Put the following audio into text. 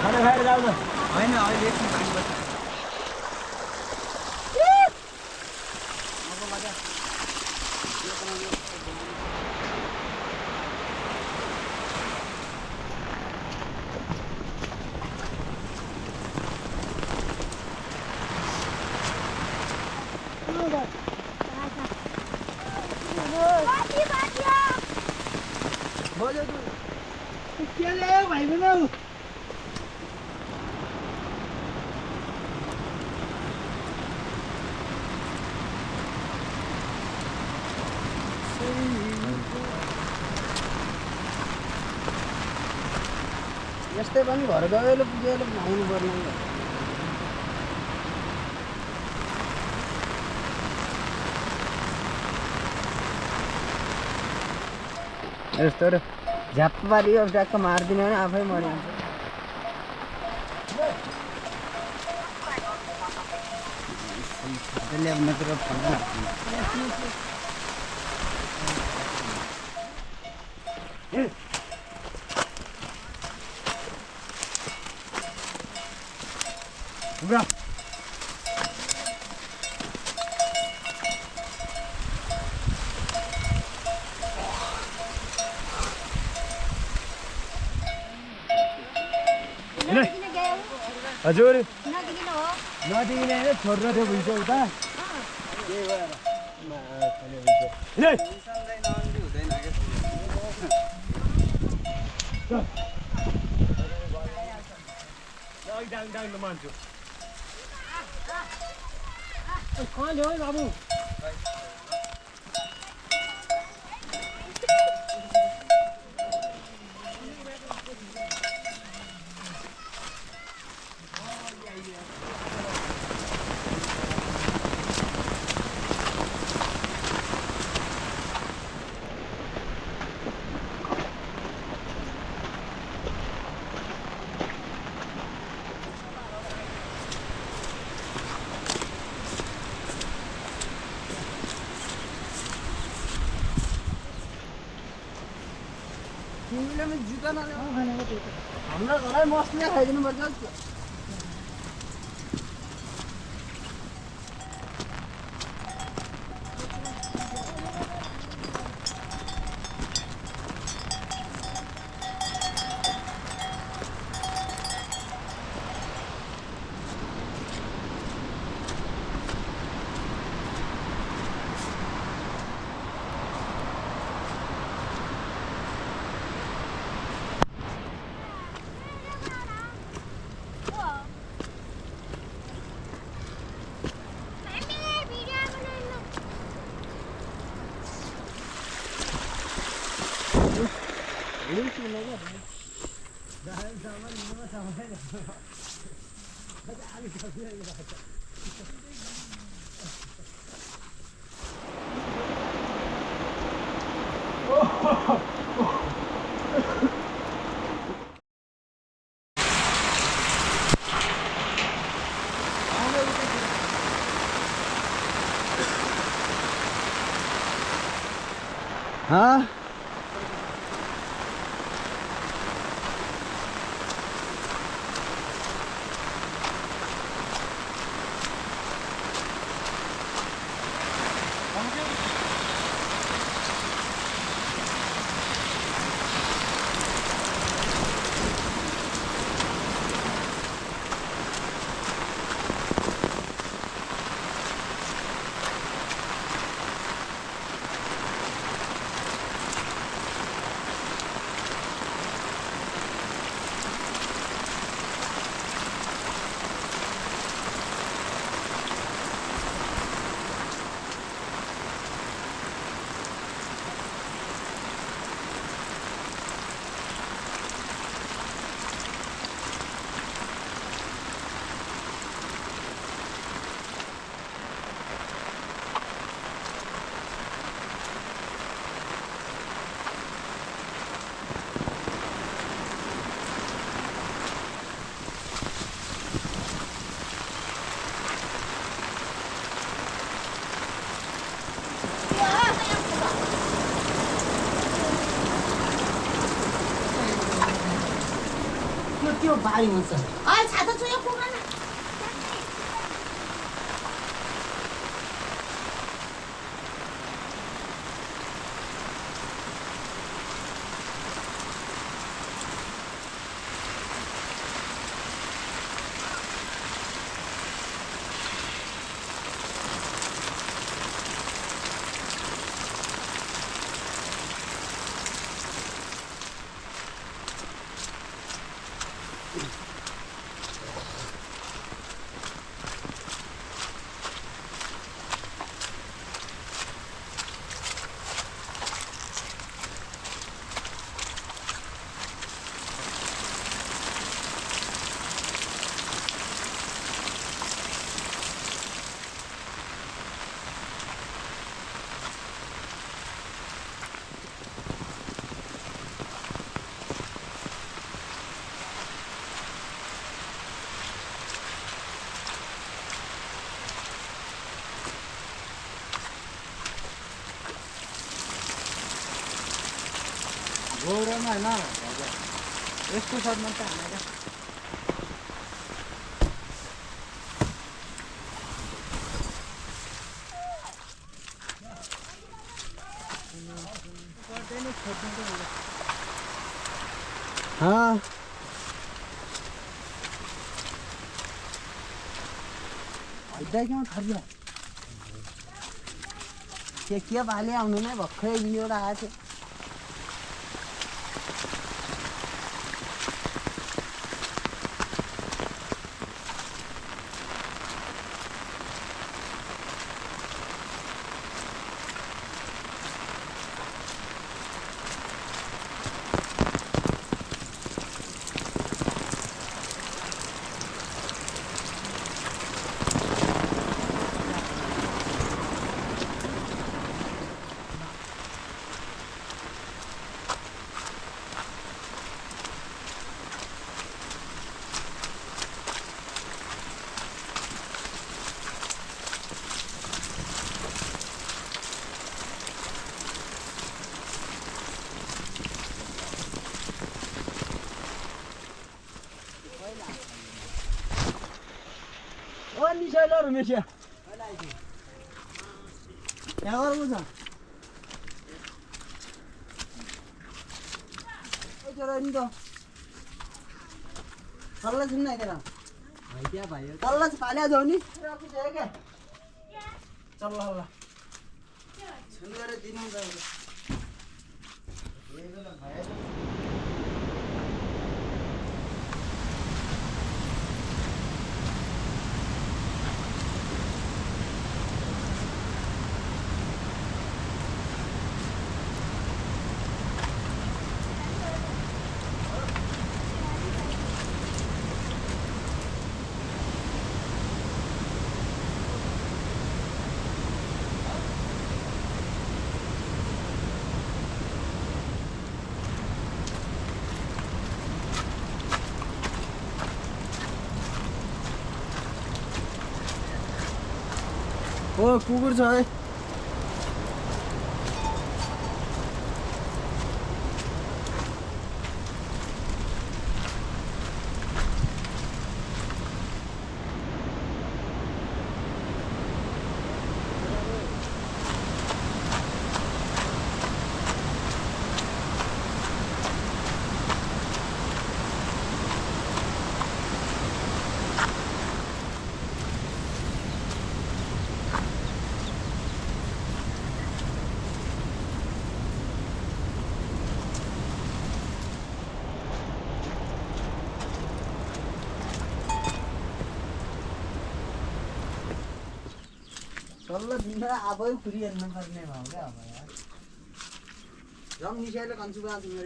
खाना खाएर जाऊ न होइन अहिले एकछिन पानी बस्छ भाइ बनाऊ यस्तै पनि घर गएर पुगेर आउनु पर्ने यस्तो र झ्याप पारियो ट्याक्क मारिदिने भने आफै मरिन्छ त्यसले अब नत्र Bra. हजुर नदिने होइन छोड्न थियो भुइँचो उता के भएर मान्छु कहिले हो बाबु जुत्ता हाम्रो घरै मस्ने खाइदिनु पर्छ हाँ बारी हुन्छ अरे छाता चाहिँ यो पुग्न न गौरमा होइन यस्तो सदमा त हानेर हाँ इधर क्यों खा लिया के भाले आउनु नै भर्खरै एउटा आएको थियो ओ निशाला रमेशया यहाँ गर्नु छ ओ चलो नि त तल्ला छुन न तेरा भाई क्या भाई तल्ला पाल्या जाऊ नि के चल ल ल छुन गरेर दिनु त ए बेला भाइ ओ कुकुर छ है तल्लो दिन आबै खुरी हेर्नु पर्ने भयो क्या अब यार रङ निसाइले कन्सु बाँच्नु